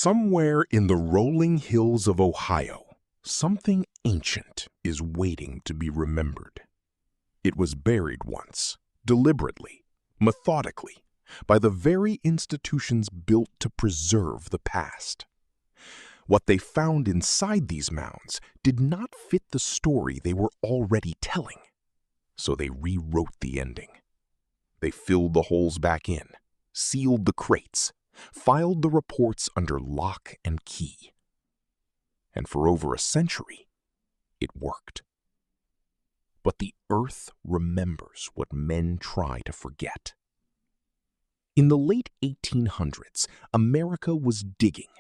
Somewhere in the rolling hills of Ohio, something ancient is waiting to be remembered. It was buried once, deliberately, methodically, by the very institutions built to preserve the past. What they found inside these mounds did not fit the story they were already telling, so they rewrote the ending. They filled the holes back in, sealed the crates, filed the reports under lock and key. And for over a century, it worked. But the earth remembers what men try to forget. In the late 1800s, America was digging.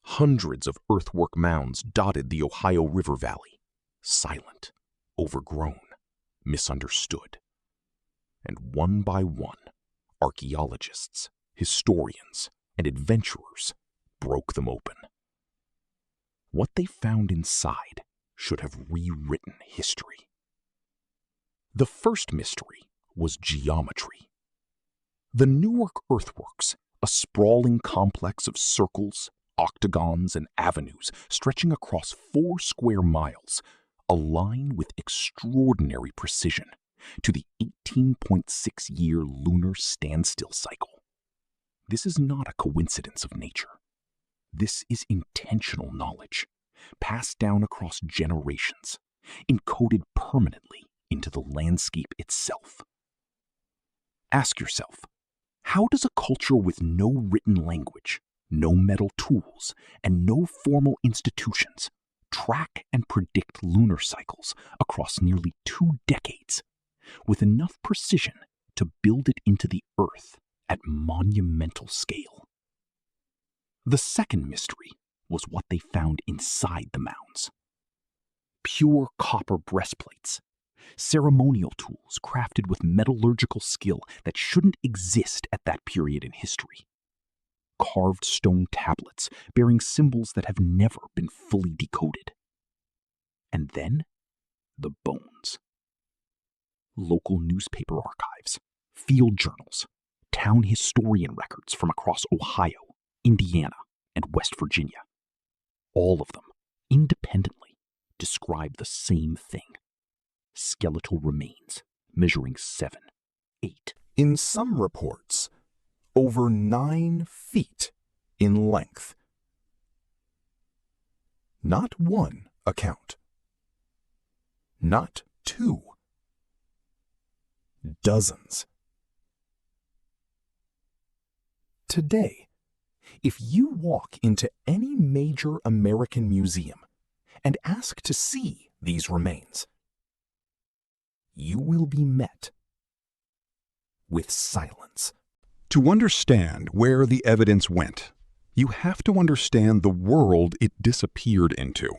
Hundreds of earthwork mounds dotted the Ohio River Valley, silent, overgrown, misunderstood. And one by one, archaeologists, historians, and adventurers broke them open. What they found inside should have rewritten history. The first mystery was geometry. The Newark earthworks, a sprawling complex of circles, octagons, and avenues stretching across 4 square miles, align with extraordinary precision to the 18.6-year lunar standstill cycle. This is not a coincidence of nature. This is intentional knowledge, passed down across generations, encoded permanently into the landscape itself. Ask yourself, how does a culture with no written language, no metal tools, and no formal institutions track and predict lunar cycles across nearly 2 decades with enough precision to build it into the earth at monumental scale? The second mystery was what they found inside the mounds. Pure copper breastplates, ceremonial tools crafted with metallurgical skill that shouldn't exist at that period in history. Carved stone tablets bearing symbols that have never been fully decoded. And then, the bones. Local newspaper archives, field journals, town historian records from across Ohio, Indiana, and West Virginia. All of them, independently, describe the same thing. Skeletal remains measuring 7, 8. In some reports, over 9 feet in length. Not one account. Not 2. Dozens. Today, if you walk into any major American museum and ask to see these remains, you will be met with silence. To understand where the evidence went, you have to understand the world it disappeared into.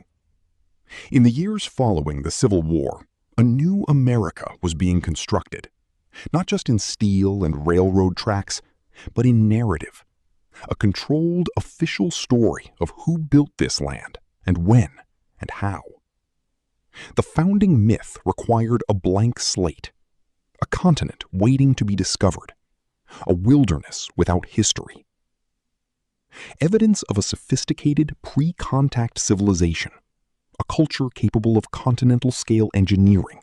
In the years following the Civil War, a new America was being constructed, not just in steel and railroad tracks, but in narrative, a controlled official story of who built this land and when and how. The founding myth required a blank slate, a continent waiting to be discovered, a wilderness without history. Evidence of a sophisticated pre-contact civilization, a culture capable of continental-scale engineering,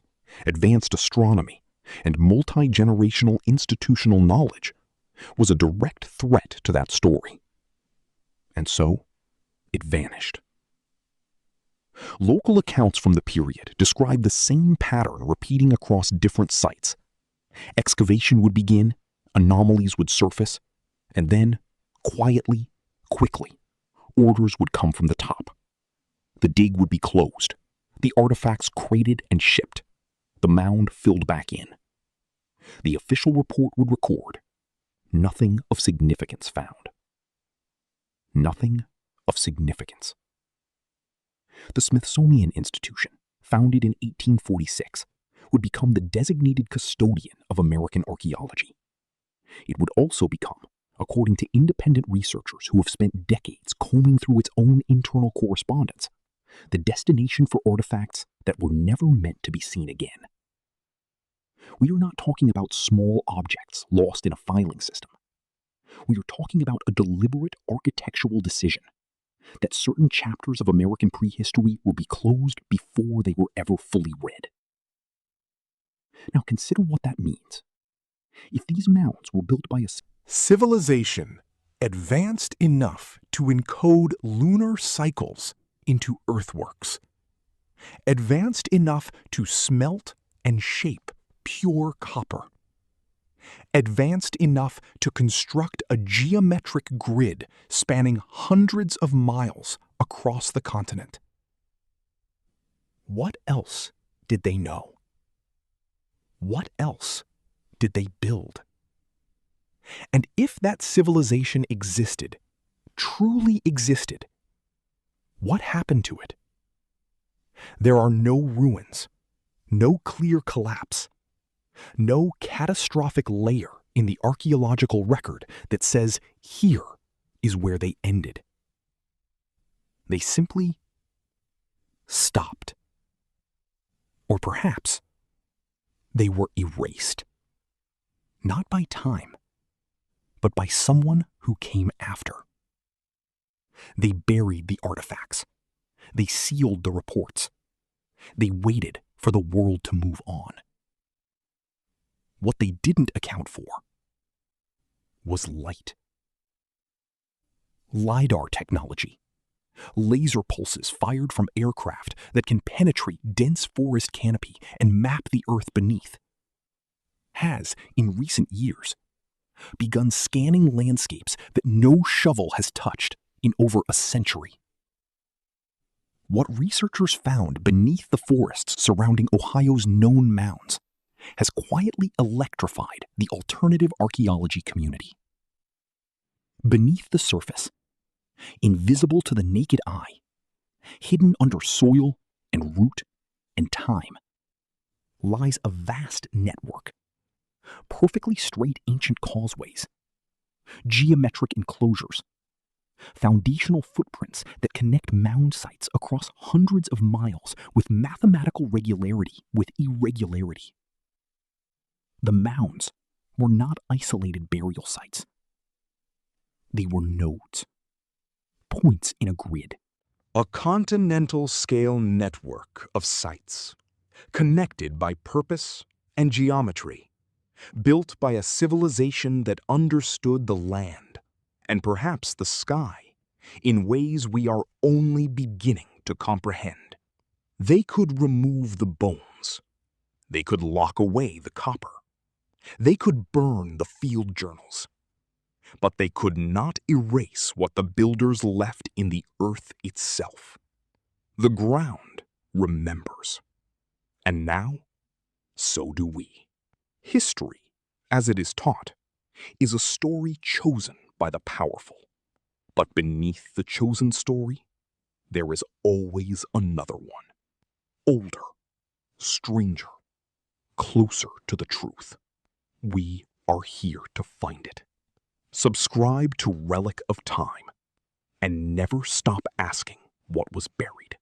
advanced astronomy, and multi-generational institutional knowledge was a direct threat to that story. And so, it vanished. Local accounts from the period describe the same pattern repeating across different sites. Excavation would begin, anomalies would surface, and then, quietly, quickly, orders would come from the top. The dig would be closed, the artifacts crated and shipped, the mound filled back in. The official report would record, nothing of significance found. Nothing of significance. The Smithsonian Institution, founded in 1846, would become the designated custodian of American archaeology. It would also become, according to independent researchers who have spent decades combing through its own internal correspondence, the destination for artifacts that were never meant to be seen again. We are not talking about small objects lost in a filing system. We are talking about a deliberate architectural decision that certain chapters of American prehistory will be closed before they were ever fully read. Now consider what that means. If these mounds were built by a civilization advanced enough to encode lunar cycles into earthworks, advanced enough to smelt and shape pure copper, advanced enough to construct a geometric grid spanning hundreds of miles across the continent. What else did they know? What else did they build? And if that civilization existed, truly existed, what happened to it? There are no ruins, no clear collapse, no catastrophic layer in the archaeological record that says here is where they ended. They simply stopped. Or perhaps they were erased. Not by time, but by someone who came after. They buried the artifacts. They sealed the reports. They waited for the world to move on. What they didn't account for was light. LiDAR technology, laser pulses fired from aircraft that can penetrate dense forest canopy and map the earth beneath, has, in recent years, begun scanning landscapes that no shovel has touched in over a century. What researchers found beneath the forests surrounding Ohio's known mounds has quietly electrified the alternative archaeology community. Beneath the surface, invisible to the naked eye, hidden under soil and root and time, lies a vast network. Perfectly straight ancient causeways, geometric enclosures, foundational footprints that connect mound sites across hundreds of miles with mathematical regularity with irregularity. The mounds were not isolated burial sites. They were nodes, points in a grid. A continental-scale network of sites, connected by purpose and geometry, built by a civilization that understood the land, and perhaps the sky, in ways we are only beginning to comprehend. They could remove the bones. They could lock away the copper. They could burn the field journals. But they could not erase what the builders left in the earth itself. The ground remembers. And now, so do we. History, as it is taught, is a story chosen by the powerful. But beneath the chosen story, there is always another one. Older, stranger, closer to the truth. We are here to find it. Subscribe to Relic of Time and never stop asking what was buried.